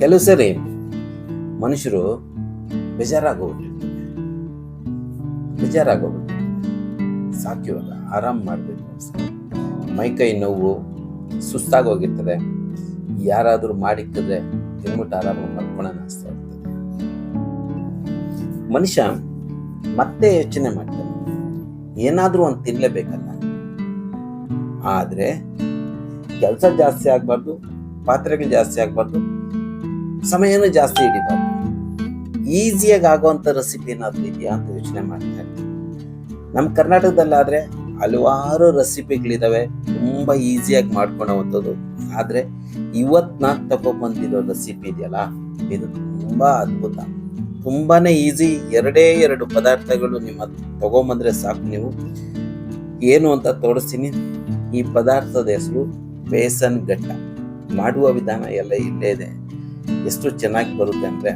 ಕೆಲವು ಸರಿ ಮನುಷ್ಯರು ಬೇಜಾರಾಗೋಗ್ಬಿಟ್ಟು ಸಾಕು ಇವಾಗ ಆರಾಮ್ ಮಾಡಬೇಕು ಅನ್ಸುತ್ತೆ. ಮೈಕೈ ನೋವು, ಸುಸ್ತಾಗೋಗಿರ್ತದೆ. ಯಾರಾದರೂ ಮಾಡಿಕ್ಕಿದ್ರೆ ತಿನ್ಬಿಟ್ಟು ಆರಾಮಾಗಿ ಮಲ್ಕೊಳ್ಳೋಣ ಅನಿಸ್ತಾ ಇರ್ತದೆ. ಮನುಷ್ಯ ಮತ್ತೆ ಯೋಚನೆ ಮಾಡ್ತಾನೆ, ಏನಾದ್ರೂ ಒಂದು ತಿನ್ಲೇಬೇಕಲ್ಲ. ಆದ್ರೆ ಕೆಲಸ ಜಾಸ್ತಿ ಆಗ್ಬಾರ್ದು, ಪಾತ್ರೆಗಳು ಜಾಸ್ತಿ ಆಗ್ಬಾರ್ದು, ಸಮಯನೂ ಜಾಸ್ತಿ ಹಿಡಿಬಾರ್ದು. ಈಸಿಯಾಗಿ ಆಗುವಂತ ರೆಸಿಪಿ ಏನಾದ್ರು ಇದೆಯಾ ಅಂತ ಯೋಚನೆ ಮಾಡ್ತಾ ಇರ್ತೀವಿ. ನಮ್ಮ ಕರ್ನಾಟಕದಲ್ಲಾದ್ರೆ ಹಲವಾರು ರೆಸಿಪಿಗಳಿದಾವೆ, ತುಂಬಾ ಈಸಿಯಾಗಿ ಮಾಡ್ಕೊಳ್ಳೋವಂಥದ್ದು. ಆದ್ರೆ ಇವತ್ತು ನಾನು ತಗೊಬಂದಿರೋ ರೆಸಿಪಿ ಇದೆಯಲ್ಲ, ಇದು ತುಂಬಾ ಅದ್ಭುತ, ತುಂಬಾನೇ ಈಸಿ. ಎರಡೇ ಎರಡು ಪದಾರ್ಥಗಳು ನಿಮ್ಮ ತಗೊಂಬಂದ್ರೆ ಸಾಕು. ನೀವು ಏನು ಅಂತ ತೋರಿಸ್ತೀನಿ. ಈ ಪದಾರ್ಥದ ಹೆಸರು ಬೇಸನ್ ಗಟ್ಟ. ಮಾಡುವ ವಿಧಾನ ಎಲ್ಲ ಇಲ್ಲೇ ಇದೆ. ಎಷ್ಟು ಚೆನ್ನಾಗಿ ಬರುತ್ತೆ ಅಂದ್ರೆ,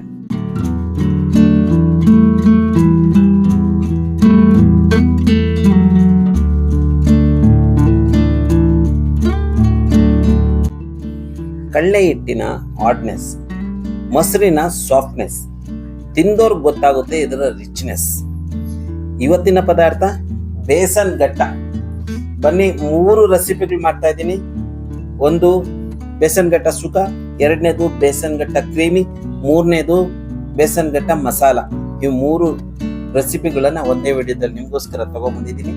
ಕಳ್ಳೆ ಹಿಟ್ಟಿನ ಹಾರ್ಡ್ನೆಸ್, ಮೊಸರಿನ ಸಾಫ್ಟ್ನೆಸ್, ತಿಂದೋರ್ಗೆ ಗೊತ್ತಾಗುತ್ತೆ ಇದರ ರಿಚ್ನೆಸ್. ಇವತ್ತಿನ ಪದಾರ್ಥ ಬೇಸನ್ ಗಟ್ಟ. ಬನ್ನಿ, 3 ರೆಸಿಪಿಗಳು ಮಾಡ್ತಾ ಇದ್ದೀನಿ. ಒಂದು ಬೇಸನ್ ಗಟ್ಟ ಸುಕ್ಕ, ಎರಡನೇದು ಬೇಸನ್ ಗಟ್ಟ ಕ್ರೀಮಿ, ಮೂರನೇದು ಬೇಸನ್ ಗಟ್ಟ ಮಸಾಲ. ಇವು 3 ರೆಸಿಪಿಗಳನ್ನ ಒಂದೇ ವಿಡಿಯೋದಲ್ಲಿ ನಿಮ್ಗೋಸ್ಕರ ತಗೊಂಡ್ಬಂದಿದ್ದೀನಿ.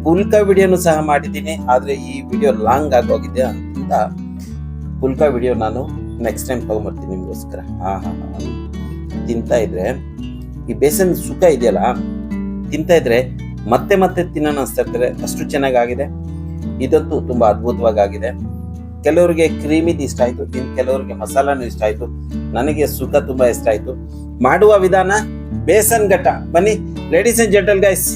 ಪುಲ್ಕ ವಿಡಿಯೋನು ಸಹ ಮಾಡಿದ್ದೀನಿ, ಆದ್ರೆ ಈ ವಿಡಿಯೋ ಲಾಂಗ್ ಆಗೋಗಿದೆ ಅಂತ ಪುಲ್ಕ ವಿಡಿಯೋ ನಾನು ನೆಕ್ಸ್ಟ್ ಟೈಮ್ ತಗೊಂಡ್ಬರ್ತೀನಿ ನಿಮ್ಗೋಸ್ಕರ. ತಿಂತಾ ಇದ್ರೆ ಈ ಬೇಸನ್ ಸುಕ್ಕ ಇದೆಯಲ್ಲ, ತಿಂತಾ ಇದ್ರೆ ಮತ್ತೆ ಮತ್ತೆ ತಿನ್ನೋಣ ಅನ್ಸ್ತಾ ಇರ್ತಾರೆ, ಅಷ್ಟು ಚೆನ್ನಾಗಿದೆ. ಇದಂತೂ ತುಂಬಾ ಅದ್ಭುತವಾಗಿ ಆಗಿದೆ. ಕೆಲವರಿಗೆ ಕ್ರೀಮಿದ್ ಇಷ್ಟ ಆಯ್ತು, ಕೆಲವರಿಗೆ ಮಸಾಲಾನು ಇಷ್ಟ ಆಯ್ತು. ನನಗೆ ಸುಕ್ಕ ತುಂಬಾ ಇಷ್ಟ ಆಯ್ತು. ಮಾಡುವ ವಿಧಾನ ಬೇಸನ್ ಗಟ್ಟ. ಬನ್ನಿ ಲೇಡೀಸ್ ಅಂಡ್ ಜೆಂಟಲ್ ಗೈಸ್,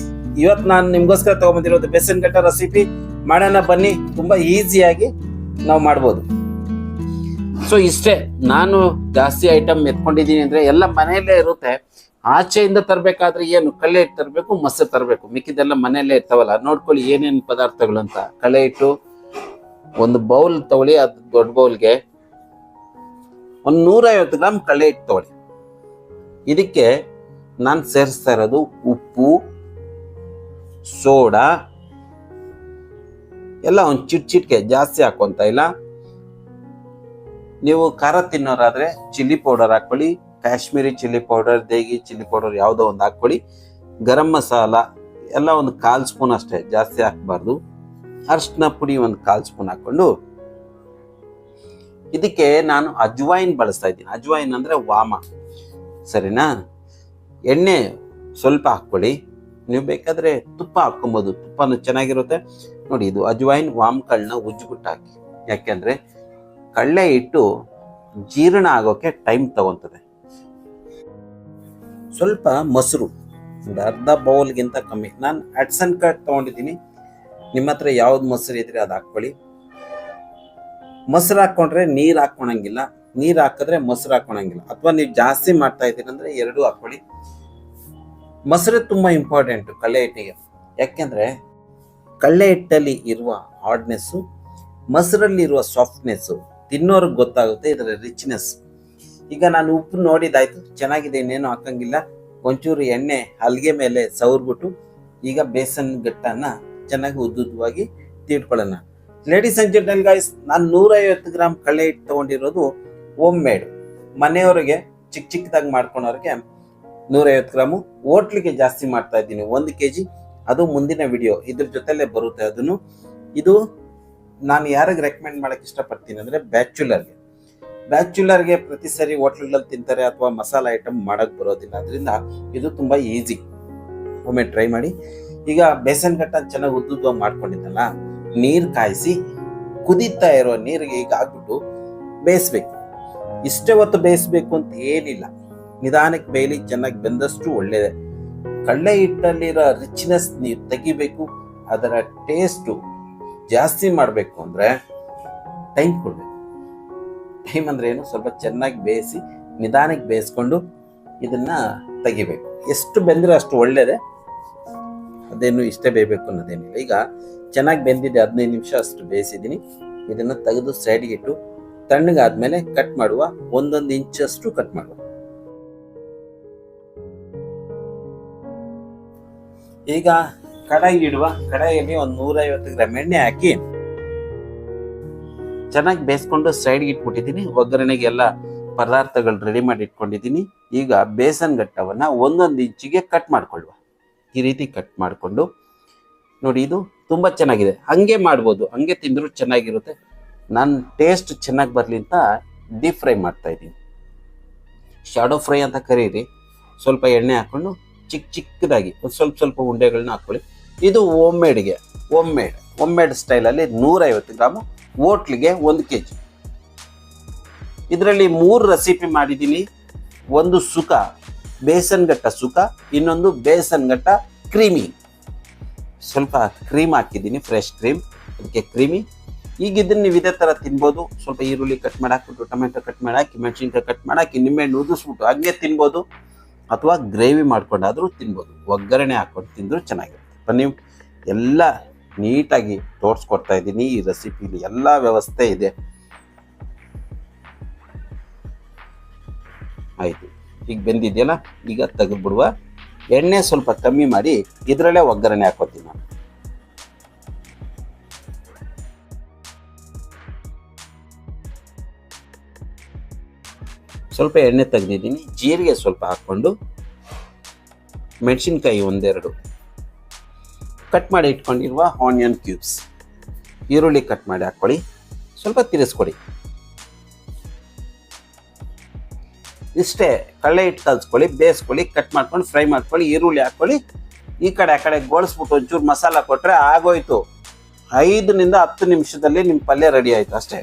ಇವತ್ತು ನಾನು ನಿಮ್ಗೋಸ್ಕರ ತಗೊಂಡ್ಬಂದಿರೋದು ಬೇಸನ್ ಗಟ್ಟ ರೆಸಿಪಿ. ಮಾಡೋಣ ಬನ್ನಿ, ತುಂಬಾ ಈಸಿಯಾಗಿ ನಾವು ಮಾಡ್ಬೋದು. ಸೊ ಇಷ್ಟೇ, ನಾನು ಜಾಸ್ತಿ ಐಟಮ್ ಎತ್ಕೊಂಡಿದ್ದೀನಿ ಅಂದ್ರೆ ಎಲ್ಲ ಮನೆಯಲ್ಲೇ ಇರುತ್ತೆ. ಆಚೆಯಿಂದ ತರಬೇಕಾದ್ರೆ ಏನು ಕಳ್ಳೆ ಹಿಟ್ಟು ತರಬೇಕು, ಮೊಸರು ತರಬೇಕು, ಮಿಕ್ಕಿದೆಲ್ಲ ಮನೆಯಲ್ಲೇ ಇರ್ತಾವಲ್ಲ. ನೋಡ್ಕೊಳ್ಳಿ ಏನೇನು ಪದಾರ್ಥಗಳು ಅಂತ. ಕಳ್ಳೆ ಹಿಟ್ಟು ಒಂದು ಬೌಲ್ ತಗೊಳ್ಳಿ, ಅದು ದೊಡ್ಡ ಬೌಲ್ಗೆ ಒಂದು 150 ಗ್ರಾಮ್ ಕಳ್ಳೆ ಹಿಟ್ಟು ತಗೊಳ್ಳಿ. ಇದಕ್ಕೆ ನಾನು ಸೇರಿಸ್ತಾ ಇರೋದು ಉಪ್ಪು, ಸೋಡಾ ಎಲ್ಲ ಒಂದು ಚಿಟ್ಕೆ, ಜಾಸ್ತಿ ಹಾಕೊಂತ ಇಲ್ಲ. ನೀವು ಖಾರ ತಿನ್ನೋರಾದ್ರೆ ಚಿಲ್ಲಿ ಪೌಡರ್ ಹಾಕೊಳ್ಳಿ, Kashmiri chilli powder, Degi chilli powder ಯಾವುದೋ ಒಂದು ಹಾಕೊಳ್ಳಿ. ಗರಂ ಮಸಾಲ ಎಲ್ಲ ಒಂದು 1/4 ಸ್ಪೂನ್ ಅಷ್ಟೇ, ಜಾಸ್ತಿ ಹಾಕಬಾರ್ದು. ಅರಿಶಿನ ಪುಡಿ ಒಂದು 1/4 ಸ್ಪೂನ್ ಹಾಕೊಂಡು, ಇದಕ್ಕೆ ನಾನು ಅಜ್ವೈನ್ ಬಳಸ್ತಾ ಇದ್ದೀನಿ. ಅಜ್ವೈನ್ ಅಂದ್ರೆ ವಾಮ, ಸರಿನಾ? ಎಣ್ಣೆ ಸ್ವಲ್ಪ ಹಾಕೊಳ್ಳಿ. ನೀವು ಬೇಕಾದ್ರೆ ತುಪ್ಪ ಹಾಕೊಬಹುದು, ತುಪ್ಪನೂ ಚೆನ್ನಾಗಿರುತ್ತೆ. ನೋಡಿ, ಇದು ಅಜ್ವೈನ್ ವಾಮಗಳನ್ನ ಉಜ್ಜಿಬಿಟ್ಟು ಹಾಕಿ. ಯಾಕೆಂದ್ರೆ ಕಳ್ಳೆ ಹಿಟ್ಟು ಜೀರ್ಣ ಆಗೋಕೆ ಟೈಮ್ ತಗೊಂತದೆ. ಸ್ವಲ್ಪ ಮೊಸರು, ಒಂದು ಅರ್ಧ ಬೌಲ್ಗಿಂತ ಕಮ್ಮಿ. ನಾನು ಹಟ್ಸನ್ ಕಟ್ ತಗೊಂಡಿದ್ದೀನಿ. ನಿಮ್ಮ ಹತ್ರ ಯಾವ್ದು ಮೊಸರು ಇದ್ರೆ ಅದು ಹಾಕೊಳ್ಳಿ. ಮೊಸರು ಹಾಕೊಂಡ್ರೆ ನೀರು ಹಾಕೊಳಂಗಿಲ್ಲ, ನೀರು ಹಾಕಿದ್ರೆ ಮೊಸರು ಹಾಕೊಳಂಗಿಲ್ಲ. ಅಥವಾ ನೀವು ಜಾಸ್ತಿ ಮಾಡ್ತಾ ಇದ್ದೀರಿ ಅಂದ್ರೆ 2 ಹಾಕೊಳ್ಳಿ. ಮೊಸರು ತುಂಬಾ ಇಂಪಾರ್ಟೆಂಟ್ ಕಳ್ಳೆ ಹಿಟ್ಟಿಗೆ. ಯಾಕೆಂದ್ರೆ ಕಳ್ಳೆ ಹಿಟ್ಟಲ್ಲಿ ಇರುವ ಹಾರ್ಡ್ನೆಸ್ಸು, ಮೊಸರಲ್ಲಿ ಇರುವ ಸಾಫ್ಟ್ನೆಸ್ಸು ತಿನ್ನೋರ್ಗೆ ಗೊತ್ತಾಗುತ್ತೆ ಇದರ ರಿಚ್ನೆಸ್. ಈಗ ನಾನು ಉಪ್ಪು ನೋಡಿದಾಯ್ತು, ಚೆನ್ನಾಗಿದೆ, ಇನ್ನೇನು ಹಾಕಂಗಿಲ್ಲ. ಒಂಚೂರು ಎಣ್ಣೆ ಹಲ್ಗೆ ಮೇಲೆ ಸವರ್ಬಿಟ್ಟು ಈಗ ಬೇಸನ್ ಗಟ್ಟನ್ನ ಚೆನ್ನಾಗಿ ಉದ್ದುದ್ದವಾಗಿ ತೀಡ್ಕೊಳ್ಳೋಣ. ಲೇಡೀಸ್ ಅಂಡ್ ಜೆಂಟಲ್ ಗೈಸ್, ನಾನು 150 ಗ್ರಾಮ್ ಕಳ್ಳೆ ಹಿಟ್ಟು ತಗೊಂಡಿರೋದು ಹೋಮ್ ಮೇಡ್. ಮನೆಯವರಿಗೆ ಚಿಕ್ಕದಾಗಿ ಮಾಡ್ಕೊಳೋರಿಗೆ 150 ಗ್ರಾಮು. ಹೋಟ್ಲಿಗೆ ಜಾಸ್ತಿ ಮಾಡ್ತಾ ಇದ್ದೀನಿ, 1 kg. ಅದು ಮುಂದಿನ ವಿಡಿಯೋ ಇದ್ರ ಜೊತೆಲೆ ಬರುತ್ತೆ. ಅದನ್ನು ಇದು ನಾನು ಯಾರಿಗೆ ರೆಕಮೆಂಡ್ ಮಾಡಕ್ಕೆ ಇಷ್ಟಪಡ್ತೀನಿ ಅಂದ್ರೆ ಬ್ಯಾಚುಲರ್ಗೆ ಪ್ರತಿ ಸರಿ ಹೋಟ್ಲಲ್ಲಿ ತಿಂತಾರೆ ಅಥವಾ ಮಸಾಲ ಐಟಮ್ ಮಾಡಕ್ ಬರೋದಿಲ್ಲ. ಅದರಿಂದ ಇದು ತುಂಬಾ ಈಸಿ, ಒಮ್ಮೆ ಟ್ರೈ ಮಾಡಿ. ಈಗ ಬೇಸನ್ ಗಟ್ಟ ಚೆನ್ನಾಗಿ ಉದ್ದುದ್ದವಾಗಿ ಮಾಡ್ಕೊಂಡಿದ್ದಲ್ಲ, ನೀರ್ ಕಾಯಿಸಿ ಕುದೀತಾ ಇರೋ ನೀರಿಗೆ ಈಗ ಹಾಕ್ಬಿಟ್ಟು ಬೇಯಿಸ್ಬೇಕು. ಇಷ್ಟೇ ಹೊತ್ತು ಬೇಯಿಸ್ಬೇಕು ಅಂತ ಏನಿಲ್ಲ, ನಿಧಾನಕ್ಕೆ ಬೇಯಲಿ. ಚೆನ್ನಾಗಿ ಬೆಂದಷ್ಟು ಒಳ್ಳೇದೆ. ಕಳ್ಳೆ ಹಿಟ್ಟಲ್ಲಿರೋ ರಿಚ್ನೆಸ್ ನೀವು ತೆಗಿಬೇಕು. ಅದರ ಟೇಸ್ಟು ಜಾಸ್ತಿ ಮಾಡಬೇಕು ಅಂದ್ರೆ ಟೈಮ್ ಕೊಡ್ಬೇಕು. ಟೈಮ್ ಅಂದ್ರೆ ಏನು, ಸ್ವಲ್ಪ ಚೆನ್ನಾಗಿ ಬೇಯಿಸಿ ನಿಧಾನಕ್ಕೆ ಬೇಯಿಸ್ಕೊಂಡು ಇದನ್ನ ತೆಗಿಬೇಕು. ಎಷ್ಟು ಬೆಂದ್ರೆ ಅಷ್ಟು ಒಳ್ಳೇದೆ. ಅದೇನು ಇಷ್ಟೇ ಬೇಯಬೇಕು ಅನ್ನೋದೇನಿಲ್ಲ. ಈಗ ಚೆನ್ನಾಗಿ ಬೆಂದಿದೆ, 15 ನಿಮಿಷ ಅಷ್ಟು ಬೇಯಿಸಿದ್ದೀನಿ. ಇದನ್ನ ತೆಗೆದು ಸೈಡ್ಗೆ ಇಟ್ಟು ತಣ್ಣಗಾದ್ಮೇಲೆ ಕಟ್ ಮಾಡುವ, 1 ಇಂಚಷ್ಟು ಕಟ್ ಮಾಡುವ. ಈಗ ಕಡಾಯಿ ಇಡುವ. ಕಡಾಯಿಯಲ್ಲಿ 150 ಗ್ರಾಮ್ ಎಣ್ಣೆ ಹಾಕಿ ಚೆನ್ನಾಗಿ ಬೇಯಿಸ್ಕೊಂಡು ಸೈಡ್ಗೆ ಇಟ್ಬಿಟ್ಟಿದ್ದೀನಿ. ಒಗ್ಗರಣೆಗೆ ಎಲ್ಲ ಪದಾರ್ಥಗಳು ರೆಡಿ ಮಾಡಿ ಇಟ್ಕೊಂಡಿದ್ದೀನಿ. ಈಗ ಬೇಸನ್ ಗಟ್ಟವನ್ನ 1 ಇಂಚಿಗೆ ಕಟ್ ಮಾಡ್ಕೊಳ್ಳುವ. ಈ ರೀತಿ ಕಟ್ ಮಾಡಿಕೊಂಡು ನೋಡಿ, ಇದು ತುಂಬಾ ಚೆನ್ನಾಗಿದೆ. ಹಂಗೆ ಮಾಡ್ಬೋದು, ಹಂಗೆ ತಿಂದ್ರು ಚೆನ್ನಾಗಿರುತ್ತೆ. ನಾನು ಟೇಸ್ಟ್ ಚೆನ್ನಾಗಿ ಬರಲಿ ಅಂತ ಡೀಪ್ ಫ್ರೈ ಮಾಡ್ತಾ ಇದ್ದೀನಿ. ಶಾಡೋ ಫ್ರೈ ಅಂತ ಕರೀರಿ. ಸ್ವಲ್ಪ ಎಣ್ಣೆ ಹಾಕೊಂಡು ಚಿಕ್ಕದಾಗಿ ಸ್ವಲ್ಪ ಉಂಡೆಗಳನ್ನ ಹಾಕೊಳ್ಳಿ. ಇದು ಹೋಮ್ ಮೇಡ್ ಸ್ಟೈಲಲ್ಲಿ 150 ಗ್ರಾಮು, ಹೋಟ್ಲಿಗೆ 1 kg. ಇದರಲ್ಲಿ 3 ರೆಸಿಪಿ ಮಾಡಿದ್ದೀನಿ. ಒಂದು ಸುಕ್ಕ, ಬೇಸನ್ ಗಟ್ಟ ಸುಕ್ಕ, ಇನ್ನೊಂದು ಬೇಸನ್ ಗಟ್ಟ ಕ್ರೀಮಿ. ಸ್ವಲ್ಪ ಕ್ರೀಮ್ ಹಾಕಿದ್ದೀನಿ, ಫ್ರೆಶ್ ಕ್ರೀಮ್, ಅದಕ್ಕೆ ಕ್ರೀಮಿ. ಈಗ ಇದನ್ನ ನೀವು ಇದೇ ಥರ ತಿನ್ಬೋದು. ಸ್ವಲ್ಪ ಈರುಳ್ಳಿ ಕಟ್ ಮಾಡಿ ಹಾಕ್ಬಿಟ್ಟು, ಟೊಮೆಟೊ ಕಟ್ ಮಾಡಿ ಹಾಕಿ, ಮೆಣಸಿನ್ಕಾಯಿ ಕಟ್ ಮಾಡಿ ಹಾಕಿ, ನಿಂಬೆಹಣ್ಣು ಉದಿಸ್ಬಿಟ್ಟು ಹಂಗೆ ತಿನ್ಬೋದು, ಅಥವಾ ಗ್ರೇವಿ ಮಾಡ್ಕೊಂಡಾದರೂ ತಿನ್ಬೋದು. ಒಗ್ಗರಣೆ ಹಾಕೊಂಡು ತಿಂದರೂ ಚೆನ್ನಾಗಿರುತ್ತೆ. ನೀವು ಎಲ್ಲ ನೀಟಾಗಿ ತೋರಿಸ್ಕೊಡ್ತಾ ಇದ್ದೀನಿ. ಈ ರೆಸಿಪಿಲಿ ಎಲ್ಲ ವ್ಯವಸ್ಥೆ ಇದೆ. ಆಯಿತು, ಈಗ ಬೆಂದಿದೆಯಲ್ಲ, ಈಗ ತೆಗೆದ್ಬಿಡುವ. ಎಣ್ಣೆ ಸ್ವಲ್ಪ ಕಮ್ಮಿ ಮಾಡಿ ಇದರಲ್ಲೇ ಒಗ್ಗರಣೆ ಹಾಕೋತೀನಿ ನಾನು. ಸ್ವಲ್ಪ ಎಣ್ಣೆ ತೆಗೆದಿದ್ದೀನಿ. ಜೀರಿಗೆ ಸ್ವಲ್ಪ ಹಾಕ್ಕೊಂಡು, ಮೆಣಸಿನ್ಕಾಯಿ 1-2, ಕಟ್ ಮಾಡಿ ಇಟ್ಕೊಂಡಿರುವ ಆನಿಯನ್ ಕ್ಯೂಬ್ಸ್, ಈರುಳ್ಳಿ ಕಟ್ ಮಾಡಿ ಹಾಕ್ಕೊಳ್ಳಿ. ಸ್ವಲ್ಪ ತಿರ್ಸ್ಕೊಡಿ. ಇಷ್ಟೇ, ಕಳ್ಳೆ ಹಿಟ್ಟು ಕಲ್ಸ್ಕೊಳ್ಳಿ, ಬೇಯಿಸ್ಕೊಳ್ಳಿ, ಕಟ್ ಮಾಡ್ಕೊಂಡು ಫ್ರೈ ಮಾಡ್ಕೊಳ್ಳಿ, ಈರುಳ್ಳಿ ಹಾಕ್ಕೊಳ್ಳಿ. ಈ ಕಡೆ ಆ ಕಡೆ ಗೋಳಿಸ್ಬಿಟ್ಟು ಒಂಚೂರು ಮಸಾಲ ಕೊಟ್ಟರೆ ಆಗೋಯ್ತು. 5 ನಿಂದ 10 ನಿಮಿಷದಲ್ಲಿ ನಿಮ್ಮ ಪಲ್ಯ ರೆಡಿ ಆಯ್ತು ಅಷ್ಟೇ.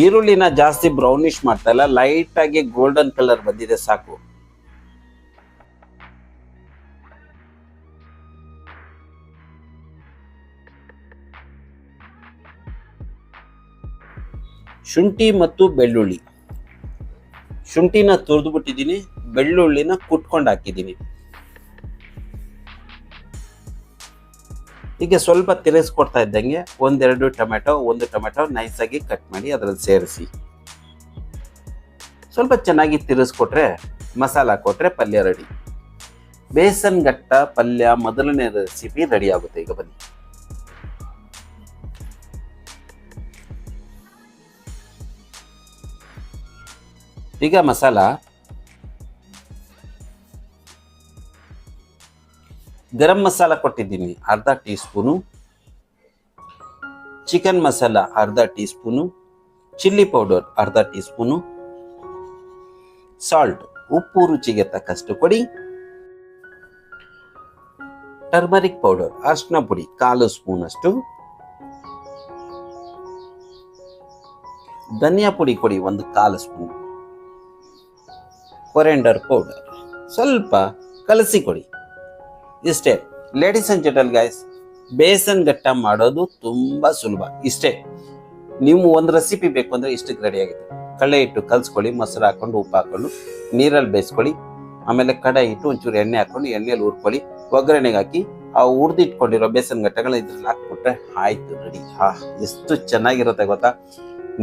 ಈರುಳ್ಳಿನ ಜಾಸ್ತಿ ಬ್ರೌನಿಶ್ ಮಾಡ್ತಾ ಇಲ್ಲ, ಲೈಟ್ ಆಗಿ ಗೋಲ್ಡನ್ ಕಲರ್ ಬಂದಿದೆ ಸಾಕು. ಶುಂಠಿ ಮತ್ತು ಬೆಳ್ಳುಳ್ಳಿ, ಶುಂಠಿನ ತುರಿದು ಬಿಟ್ಟಿದ್ದೀನಿ, ಬೆಳ್ಳುಳ್ಳಿನ ಕುಟ್ಕೊಂಡು ಹಾಕಿದ್ದೀನಿ. ಈಗ ಸ್ವಲ್ಪ ತಿರ್ಗಿಸ್ಕೊಡ್ತಾ ಇದ್ದಂಗೆ 1-2 ಟೊಮೆಟೊ, 1 ಟೊಮೆಟೊ ನೈಸಾಗಿ ಕಟ್ ಮಾಡಿ ಅದರಲ್ಲಿ ಸೇರಿಸಿ ಸ್ವಲ್ಪ ಚೆನ್ನಾಗಿ ತಿರ್ಗಿಸ್ಕೊಟ್ರೆ, ಮಸಾಲ ಕೊಟ್ರೆ ಪಲ್ಯ ರೆಡಿ. ಬೇಸನ್ ಗಟ್ಟ ಪಲ್ಯ ಮೊದಲನೇ ರೆಸಿಪಿ ರೆಡಿ ಆಗುತ್ತೆ. ಈಗ ಬನ್ನಿ. ಈಗ ಮಸಾಲ, ಗರಂ ಮಸಾಲ ಕೊಟ್ಟಿದ್ದೀನಿ ಅರ್ಧ ಟೀ ಸ್ಪೂನು, ಚಿಕನ್ ಮಸಾಲ ಅರ್ಧ ಟೀ ಸ್ಪೂನು, ಚಿಲ್ಲಿ ಪೌಡರ್ ಅರ್ಧ ಟೀ ಸ್ಪೂನು, ಸಾಲ್ಟ್ ಉಪ್ಪು ರುಚಿಗೆ ತಕ್ಕಷ್ಟು ಕೊಡಿ, ಟರ್ಮರಿಕ್ ಪೌಡರ್ ಅರಿಶಿನ ಪುಡಿ 1/4 ಸ್ಪೂನ್ ಅಷ್ಟು, ಧನಿಯಾ ಪುಡಿ ಕೊಡಿ 1/4 ಸ್ಪೂನ್, ಕೊರಿಯಾಂಡರ್ ಪೌಡರ್ ಸ್ವಲ್ಪ ಕಲಸಿ ಕೊಡಿ. ಇಷ್ಟೇ. Ladies and gentle guys, besan gatta ಮಾಡೋದು ತುಂಬಾ ಸುಲಭ. ಇಷ್ಟೇ. ನೀವು ಒಂದು ರೆಸಿಪಿ ಬೇಕು ಅಂದ್ರೆ ಇಷ್ಟಕ್ಕೆ ರೆಡಿ ಆಗಿದೆ. ಕಡಲೆ ಹಿಟ್ಟು ಕಲ್ಸ್ಕೊಳ್ಳಿ, ಮೊಸರು ಹಾಕೊಂಡು ಉಪ್ಪು ಹಾಕೊಂಡು ನೀರಲ್ಲಿ ಬೇಯಿಸ್ಕೊಳ್ಳಿ. ಆಮೇಲೆ ಕಡಾಯಿ ಇಟ್ಟು ಒಂಚೂರು ಎಣ್ಣೆ ಹಾಕೊಂಡು ಎಣ್ಣೆಯಲ್ಲಿ ಹುರ್ಕೊಳ್ಳಿ. ಒಗ್ಗರಣೆಗೆ ಹಾಕಿ ಆ ಹುರಿದಿಟ್ಕೊಂಡಿರೋ ಬೇಸನ್ ಗಟ್ಟೆಗಳನ್ನ ಇದ್ರಲ್ಲಿ ಹಾಕ್ಬಿಟ್ರೆ ಆಯ್ತು, ರೆಡಿ. ಎಷ್ಟು ಚೆನ್ನಾಗಿರುತ್ತೆ ಗೊತ್ತಾ.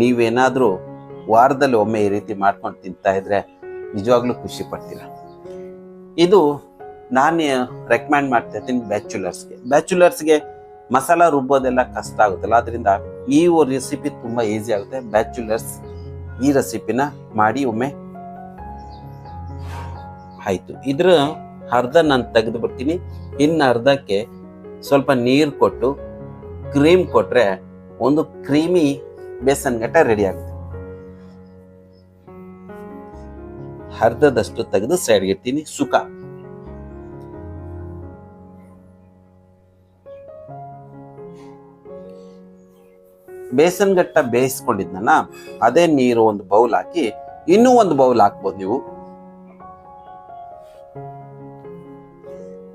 ನೀವೇನಾದ್ರೂ ವಾರದಲ್ಲಿ ಒಮ್ಮೆ ಈ ರೀತಿ ಮಾಡ್ಕೊಂಡು ತಿಂತಾ ಇದ್ರೆ ನಿಜವಾಗ್ಲೂ ಖುಷಿ ಪಡ್ತೀರ. ಇದು ನಾನು ರೆಕಮೆಂಡ್ ಮಾಡ್ತಾ ಇದ್ದೀನಿ ಬ್ಯಾಚುಲರ್ಸ್ಗೆ ಮಸಾಲ ರುಬ್ಬೋದೆಲ್ಲ ಕಷ್ಟ ಆಗುತ್ತಲ್ಲ, ಅದರಿಂದ ಈ ರೆಸಿಪಿ ತುಂಬಾ ಈಸಿ ಆಗುತ್ತೆ. ಬ್ಯಾಚುಲರ್ಸ್ ಈ ರೆಸಿಪಿನ ಮಾಡಿ ಒಮ್ಮೆ. ಆಯ್ತು, ಇದ್ರ ಅರ್ಧ ನಾನು ತೆಗೆದು ಬಿಡ್ತೀನಿ. ಇನ್ನು ಅರ್ಧಕ್ಕೆ ಸ್ವಲ್ಪ ನೀರು ಕೊಟ್ಟು ಕ್ರೀಮ್ ಕೊಟ್ರೆ ಒಂದು ಕ್ರೀಮಿ ಬೇಸನ್ ಗಟ್ಟ ರೆಡಿ ಆಗುತ್ತೆ. ಅರ್ಧದಷ್ಟು ತೆಗೆದು ಸೈಡ್ಗೆ ಇಡ್ತೀನಿ. ಸುಕ್ಕ, ಬೇಸನ್ ಗಟ್ಟ ಬೇಯಿಸ್ಕೊಂಡಿದ್ನಲ್ಲ, ಅದೇ ನೀರು ಒಂದು ಬೌಲ್ ಹಾಕಿ, ಇನ್ನೂ ಒಂದು ಬೌಲ್ ಹಾಕ್ಬೋದು ನೀವು.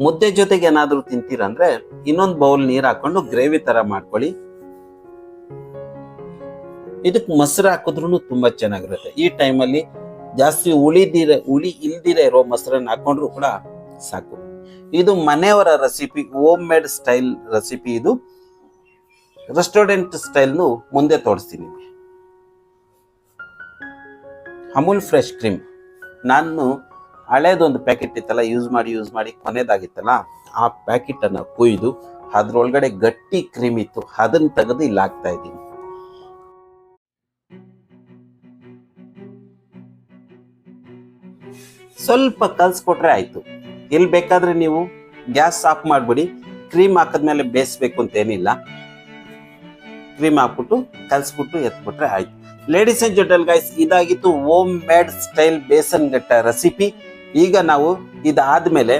ಮುದ್ದೆ ಜೊತೆಗೆ ಏನಾದ್ರೂ ತಿಂತೀರಂದ್ರೆ ಇನ್ನೊಂದು ಬೌಲ್ ನೀರು ಹಾಕೊಂಡು ಗ್ರೇವಿ ತರ ಮಾಡ್ಕೊಳ್ಳಿ. ಇದಕ್ಕೆ ಮೊಸರು ಹಾಕಿದ್ರು ತುಂಬಾ ಚೆನ್ನಾಗಿರುತ್ತೆ. ಈ ಟೈಮಲ್ಲಿ ಜಾಸ್ತಿ ಹುಳಿ ಇಲ್ದಿರ ಇರೋ ಮೊಸರನ್ನ ಹಾಕೊಂಡ್ರು ಕೂಡ ಸಾಕು. ಇದು ಮನೆಯವರ recipe, home made style recipe ಇದು. ರೆಸ್ಟೋರೆಂಟ್ ಸ್ಟೈಲ್ನು ಮುಂದೆ ತೋರಿಸ್ತೀನಿ ನಿಮಗೆ. ಅಮೂಲ್ ಫ್ರೆಶ್ ಕ್ರೀಮ್ ನಾನು ಹಳೇದೊಂದು ಪ್ಯಾಕೆಟ್ ಇತ್ತಲ್ಲ, ಯೂಸ್ ಮಾಡಿ ಕೊನೆದಾಗಿತ್ತಲ್ಲ, ಆ ಪ್ಯಾಕೆಟನ್ನು ಕೊಯ್ದು ಅದ್ರೊಳಗಡೆ ಗಟ್ಟಿ ಕ್ರೀಮ್ ಇತ್ತು, ಅದನ್ನ ತೆಗೆದು ಇಲ್ಲಿ ಹಾಕ್ತಾ ಇದ್ದೀನಿ. ಸ್ವಲ್ಪ ಕಲ್ಸ್ಕೊಟ್ರೆ ಆಯ್ತು. ಇಲ್ಲಿ ಬೇಕಾದ್ರೆ ನೀವು ಗ್ಯಾಸ್ ಆಫ್ ಮಾಡ್ಬಿಡಿ, ಕ್ರೀಮ್ ಹಾಕಿದ್ಮೇಲೆ ಬೇಯಿಸ್ಬೇಕು ಅಂತ ಏನಿಲ್ಲ. ಕ್ರೀಮ್ ಹಾಕ್ಬಿಟ್ಟು ಕಲ್ಸ್ಬಿಟ್ಟು ಎತ್ಬಿಟ್ರೆ ಆಯ್ತು. ಲೇಡೀಸ್ ಅಂಡ್ ಜೆಂಟಲ್ ಗೈಸ್, ಇದಾಗಿತ್ತು home made style besan gatta recipe. ಈಗ ನಾವು ಇದಾದ್ಮೇಲೆ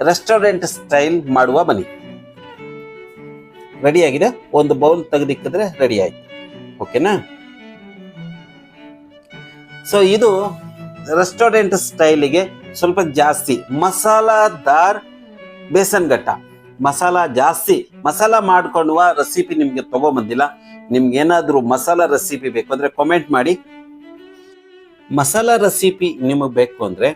ರೆಸ್ಟೋರೆಂಟ್ ಸ್ಟೈಲ್ ಮಾಡುವ ಬನ್ನಿ. ರೆಡಿ ಆಗಿದೆ, ಒಂದು ಬೌಲ್ ತೆಗೆದಿಕ್ಕಿದ್ರೆ ರೆಡಿ ಆಯ್ತು. ಓಕೆನಾ? ಸೊ ಇದು ರೆಸ್ಟೋರೆಂಟ್ ಸ್ಟೈಲಿಗೆ ಸ್ವಲ್ಪ ಜಾಸ್ತಿ ಮಸಾಲಾದಾರ್ ಬೇಸನ್ ಗಟ್ಟ. ಮಸಾಲಾ ಜಾಸ್ತಿ ಮಸಾಲಾ ಮಾಡ್ಕೊಳ್ಳುವ ರೆಸಿಪಿ ನಿಮ್ಗೆ ತಗೊಂಬಂದಿಲ್ಲ. ನಿಮ್ಗೆ ಏನಾದ್ರೂ ಮಸಾಲಾ ರೆಸಿಪಿ ಬೇಕು ಅಂದ್ರೆ ಕಾಮೆಂಟ್ ಮಾಡಿ. ಮಸಾಲಾ ರೆಸಿಪಿ ನಿಮಗೆ ಬೇಕು ಅಂದ್ರೆ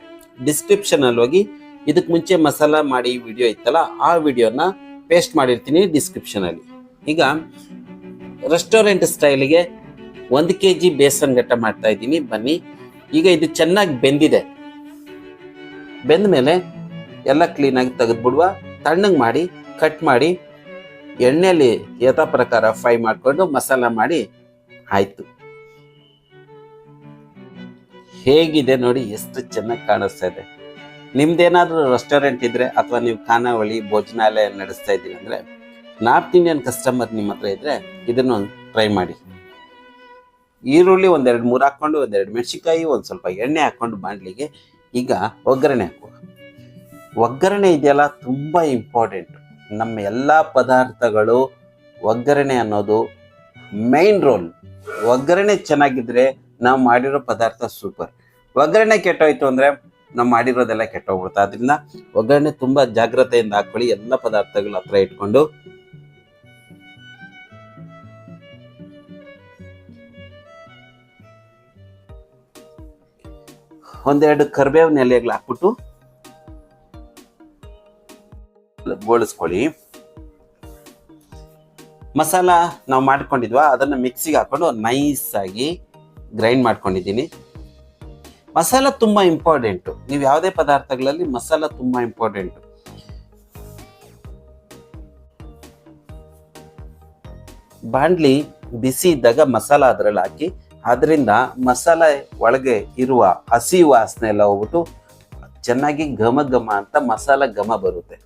ಡಿಸ್ಕ್ರಿಪ್ಷನ್ ಅಲ್ಲಿ ಹೋಗಿ, ಇದಕ್ಕೆ ಮುಂಚೆ ಮಸಾಲಾ ಮಾಡಿ ವಿಡಿಯೋ ಇತ್ತಲ್ಲ, ಆ ವಿಡಿಯೋನ ಪೇಸ್ಟ್ ಮಾಡಿರ್ತೀನಿ ಡಿಸ್ಕ್ರಿಪ್ಷನ್ ಅಲ್ಲಿ. ಈಗ ರೆಸ್ಟೋರೆಂಟ್ ಸ್ಟೈಲಿಗೆ 1 kg ಬೇಸನ್ ಗಟ್ಟ ಮಾಡ್ತಾ ಇದ್ದೀನಿ ಬನ್ನಿ. ಈಗ ಇದು ಚೆನ್ನಾಗಿ ಬೆಂದಿದೆ. ಬೆಂದ ಮೇಲೆ ಎಲ್ಲ ಕ್ಲೀನಾಗಿ ತೆಗೆದ್ಬಿಡುವ. ತಣ್ಣಗೆ ಮಾಡಿ ಕಟ್ ಮಾಡಿ ಎಣ್ಣೆಯಲ್ಲಿ ಯಥಾ ಪ್ರಕಾರ ಫ್ರೈ ಮಾಡಿಕೊಂಡು ಮಸಾಲ ಮಾಡಿ ಆಯ್ತು. ಹೇಗಿದೆ ನೋಡಿ, ಎಷ್ಟು ಚೆನ್ನಾಗಿ ಕಾಣಿಸ್ತಾ ಇದೆ. ನಿಮ್ದೇನಾದ್ರೂ ರೆಸ್ಟೋರೆಂಟ್ ಇದ್ರೆ ಅಥವಾ ನೀವು ಖಾನಾವಳಿ ಭೋಜನಾಲಯ ನಡೆಸ್ತಾ ಇದ್ದೀರಿ ಅಂದ್ರೆ, ನಾರ್ತ್ ಇಂಡಿಯನ್ ಕಸ್ಟಮರ್ ನಿಮ್ಮ ಹತ್ರ ಇದ್ರೆ ಇದನ್ನು ಟ್ರೈ ಮಾಡಿ. ಈರುಳ್ಳಿ 1-2-3 ಹಾಕೊಂಡು, 1-2 ಮೆಣಸಿನ್ಕಾಯಿ, ಒಂದು ಸ್ವಲ್ಪ ಎಣ್ಣೆ ಹಾಕೊಂಡು ಬಾಣಲಿಗೆ ಈಗ ಒಗ್ಗರಣೆ ಹಾಕುವ. ಒಗ್ಗರಣೆ ಇದೆಯಲ್ಲ ತುಂಬಾ ಇಂಪಾರ್ಟೆಂಟ್. ನಮ್ಮ ಎಲ್ಲ ಪದಾರ್ಥಗಳು ಒಗ್ಗರಣೆ ಅನ್ನೋದು ಮೈನ್ ರೋಲ್. ಒಗ್ಗರಣೆ ಚೆನ್ನಾಗಿದ್ರೆ ನಾವು ಮಾಡಿರೋ ಪದಾರ್ಥ ಸೂಪರ್. ಒಗ್ಗರಣೆ ಕೆಟ್ಟೋಯ್ತು ಅಂದ್ರೆ ನಾವು ಮಾಡಿರೋದೆಲ್ಲ ಕೆಟ್ಟೋಗ್ಬಿಡುತ್ತೆ. ಆದ್ರಿಂದ ಒಗ್ಗರಣೆ ತುಂಬಾ ಜಾಗ್ರತೆಯಿಂದ ಹಾಕೊಳ್ಳಿ. ಎಲ್ಲ ಪದಾರ್ಥಗಳು ಹತ್ರ ಇಟ್ಕೊಂಡು ಒಂದೆರಡು ಕರಿಬೇವಿನ ಎಲೆಗಳು ಹಾಕ್ಬಿಟ್ಟು ಗೋಳಿಸ್ಕೊಳ್ಳಿ. ಮಸಾಲ ನಾವು ಮಾಡ್ಕೊಂಡಿದ್ವಾ ಅದನ್ನ ಮಿಕ್ಸಿಗೆ ಹಾಕೊಂಡು ನೈಸ್ ಆಗಿ ಗ್ರೈಂಡ್ ಮಾಡ್ಕೊಂಡಿದ್ದೀನಿ. ಮಸಾಲ ತುಂಬಾ ಇಂಪಾರ್ಟೆಂಟ್. ನೀವು ಯಾವುದೇ ಪದಾರ್ಥಗಳಲ್ಲಿ ಮಸಾಲ ತುಂಬಾ ಇಂಪಾರ್ಟೆಂಟ್. ಬಾಂಡ್ಲಿ ಬಿಸಿ ಇದ್ದಾಗ ಮಸಾಲ ಅದ್ರಲ್ಲಿ ಹಾಕಿ, ಅದರಿಂದ ಮಸಾಲ ಒಳಗೆ ಇರುವ ಹಸಿ ವಾಸನೆ ಎಲ್ಲ ಹೋಗ್ಬಿಟ್ಟು ಚೆನ್ನಾಗಿ ಘಮ ಘಮ ಅಂತ ಮಸಾಲ ಘಮ ಬರುತ್ತೆ.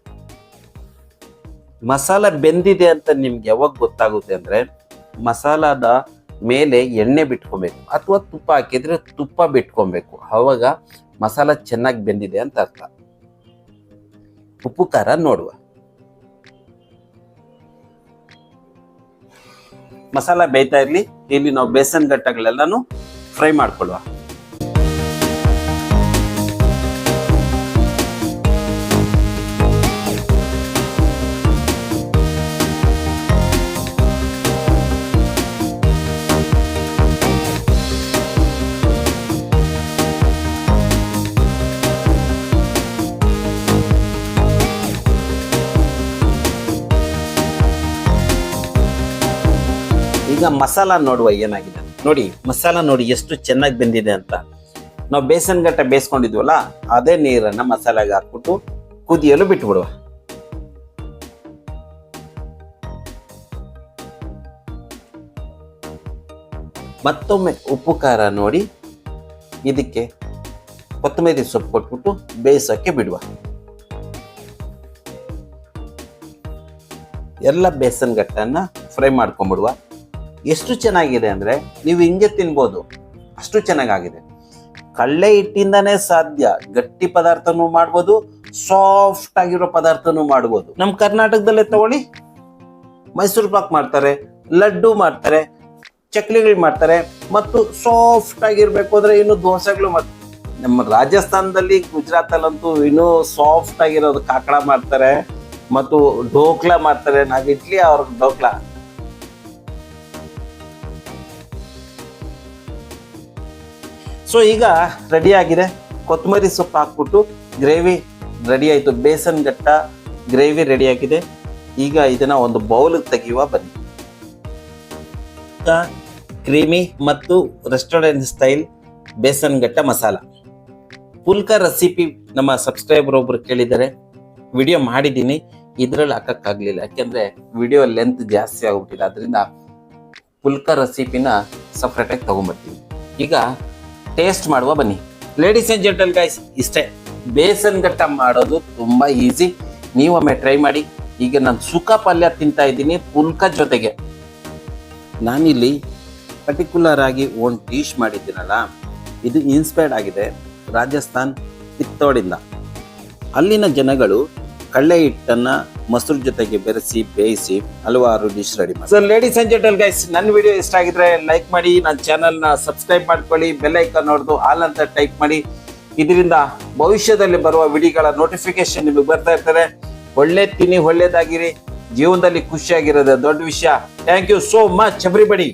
ಮಸಾಲ ಬೆಂದಿದೆ ಅಂತ ನಿಮ್ಗೆ ಯಾವಾಗ ಗೊತ್ತಾಗುತ್ತೆ ಅಂದ್ರೆ, ಮಸಾಲಾದ ಮೇಲೆ ಎಣ್ಣೆ ಬಿಟ್ಕೊಬೇಕು ಅಥವಾ ತುಪ್ಪ ಹಾಕಿದ್ರೆ ತುಪ್ಪ ಬಿಟ್ಕೊಬೇಕು. ಅವಾಗ ಮಸಾಲ ಚೆನ್ನಾಗಿ ಬೆಂದಿದೆ ಅಂತ ಅರ್ಥ. ಉಪ್ಪು ಖಾರ ನೋಡುವ. ಮಸಾಲ ಬೇಯ್ತಾ ಇರ್ಲಿ, ಇಲ್ಲಿ ನಾವು ಬೇಸನ್ ಗಟ್ಟಗಳೆಲ್ಲಾನು ಫ್ರೈ ಮಾಡ್ಕೊಳ್ಳುವ. ಈಗ ಮಸಾಲ ನೋಡುವ ಏನಾಗಿದೆ ನೋಡಿ. ಮಸಾಲ ನೋಡಿ ಎಷ್ಟು ಚೆನ್ನಾಗಿ ಬೆಂದಿದೆ ಅಂತ. ನಾವು ಬೇಸನ್ ಗಟ್ಟ ಬೇಯಿಸ್ಕೊಂಡಿದ್ವಲ್ಲ ಅದೇ ನೀರನ್ನ ಮಸಾಲೆಗೆ ಹಾಕ್ಬಿಟ್ಟು ಕುದಿಯಲು ಬಿಟ್ಬಿಡುವ. ಮತ್ತೊಮ್ಮೆ ಉಪ್ಪು ಖಾರ ನೋಡಿ ಇದಕ್ಕೆ ಕೊತ್ತಂಬರಿ ಸೊಪ್ಪು ಕೊಟ್ಬಿಟ್ಟು ಬೇಯಿಸೋಕೆ ಬಿಡುವ. ಎಲ್ಲ ಬೇಸನ್ ಗಟ್ಟನ್ನ ಫ್ರೈ ಮಾಡ್ಕೊಂಡ್ಬಿಡುವ. ಎಷ್ಟು ಚೆನ್ನಾಗಿದೆ ಅಂದ್ರೆ ನೀವು ಹಿಂಗೆ ತಿನ್ಬೋದು, ಅಷ್ಟು ಚೆನ್ನಾಗಿದೆ. ಕಳ್ಳೆ ಹಿಟ್ಟಿಂದಾನೇ ಸಾಧ್ಯ. ಗಟ್ಟಿ ಪದಾರ್ಥನೂ ಮಾಡ್ಬೋದು, ಸಾಫ್ಟ್ ಆಗಿರೋ ಪದಾರ್ಥನೂ ಮಾಡ್ಬೋದು. ನಮ್ಮ ಕರ್ನಾಟಕದಲ್ಲೇ ತಗೊಳ್ಳಿ, ಮೈಸೂರು ಪಾಕ್ ಮಾಡ್ತಾರೆ, ಲಡ್ಡು ಮಾಡ್ತಾರೆ, ಚಕ್ಲಿಗಳು ಮಾಡ್ತಾರೆ, ಮತ್ತು ಸಾಫ್ಟ್ ಆಗಿರ್ಬೇಕು ಅಂದ್ರೆ ಇನ್ನು ದೋಸೆಗಳು ಮಾಡ್ತಾರೆ. ನಮ್ಮ ರಾಜಸ್ಥಾನದಲ್ಲಿ, ಗುಜರಾತಲ್ಲಂತೂ ಇನ್ನೂ ಸಾಫ್ಟ್ ಆಗಿರೋದು ಕಾಕಡ ಮಾಡ್ತಾರೆ ಮತ್ತು ಢೋಕ್ಲಾ ಮಾಡ್ತಾರೆ. ನಾವು ಇಡ್ಲಿ, ಅವ್ರಿಗೆ ಢೋಕ್ಲಾ. ಸೊ ಈಗ ರೆಡಿ ಆಗಿದೆ. ಕೊತ್ತಂಬರಿ ಸೊಪ್ಪು ಹಾಕ್ಬಿಟ್ಟು ಗ್ರೇವಿ ರೆಡಿ ಆಯಿತು. ಬೇಸನ್ ಗಟ್ಟ ಗ್ರೇವಿ ರೆಡಿ ಆಗಿದೆ. ಈಗ ಇದನ್ನ ಒಂದು ಬೌಲ್ಗೆ ತೆಗೆಯುವ ಬನ್ನಿ. ಸುಕ್ಕ, ಕ್ರೀಮಿ ಮತ್ತು restaurant style besan gatta masala. Phulka recipe ನಮ್ಮ ಸಬ್ಸ್ಕ್ರೈಬರ್ ಒಬ್ರು ಕೇಳಿದ್ದಾರೆ, ವಿಡಿಯೋ ಮಾಡಿದ್ದೀನಿ, ಇದ್ರಲ್ಲಿ ಹಾಕಕ್ಕಾಗ್ಲಿಲ್ಲ ಯಾಕೆಂದ್ರೆ ವಿಡಿಯೋ ಲೆಂತ್ ಜಾಸ್ತಿ ಆಗ್ಬಿಟ್ಟಿದೆ. ಅದರಿಂದ ಪುಲ್ಕ ರೆಸಿಪಿನ ಸಪ್ರೇಟ್ ಆಗಿ ತಗೊಂಡ್ಬರ್ತೀವಿ. ಈಗ ಟೇಸ್ಟ್ ಮಾಡುವ ಬನ್ನಿ. ಲೇಡೀಸ್ ಅಂಡ್ ಜೆಂಟಲ್ ಗೈಸ್, ಇಷ್ಟೇ, ಬೇಸನ್ ಗಟ್ಟ ಮಾಡೋದು ತುಂಬಾ ಈಸಿ. ನೀವೊಮ್ಮೆ ಟ್ರೈ ಮಾಡಿ. ಈಗ ನಾನು ಸುಕ್ಕ ಪಲ್ಯ ತಿಂತಾ ಇದ್ದೀನಿ ಪುಲ್ಕ ಜೊತೆಗೆ. ನಾನಿಲ್ಲಿ ಪರ್ಟಿಕ್ಯುಲರ್ ಆಗಿ ಒಂದು ಡಿಶ್ ಮಾಡಿದ್ದೀನಲ್ಲ, ಇದು ಇನ್ಸ್ಪೈರ್ಡ್ ಆಗಿದೆ ರಾಜಸ್ಥಾನ್ ಕಿತ್ತೋಡಿಂದ. ಅಲ್ಲಿನ ಜನಗಳು ಕಳ್ಳೆ ಹಿಟ್ಟನ್ನ ಮೊಸರು ಜೊತೆಗೆ ಬೆರೆಸಿ ಬೇಯಿಸಿ ಹಲವಾರು ಡಿಶ್ ರೆಡಿ ಮಾಡಿ. So ladies and gentle guys, ನನ್ನ ವಿಡಿಯೋ ಇಷ್ಟ ಆಗಿದ್ರೆ ಲೈಕ್ ಮಾಡಿ, ನನ್ನ ಚಾನಲ್ನ ಸಬ್ಸ್ಕ್ರೈಬ್ ಮಾಡ್ಕೊಳ್ಳಿ, ಬೆಲ್ ಐಕಾನ್ ನೋಡ್ದು ಆಲ್ ಅಂತ ಟೈಪ್ ಮಾಡಿ. ಇದರಿಂದ ಭವಿಷ್ಯದಲ್ಲಿ ಬರುವ ವಿಡಿಯೋಗಳ ನೋಟಿಫಿಕೇಶನ್ ನಿಮಗೆ ಬರ್ತಾ ಇರ್ತಾರೆ. ಒಳ್ಳೆ ತಿನ್ನಿ, ಒಳ್ಳೇದಾಗಿರಿ, ಜೀವನದಲ್ಲಿ ಖುಷಿಯಾಗಿರೋದು ದೊಡ್ಡ ವಿಷಯ. Thank you so much everybody.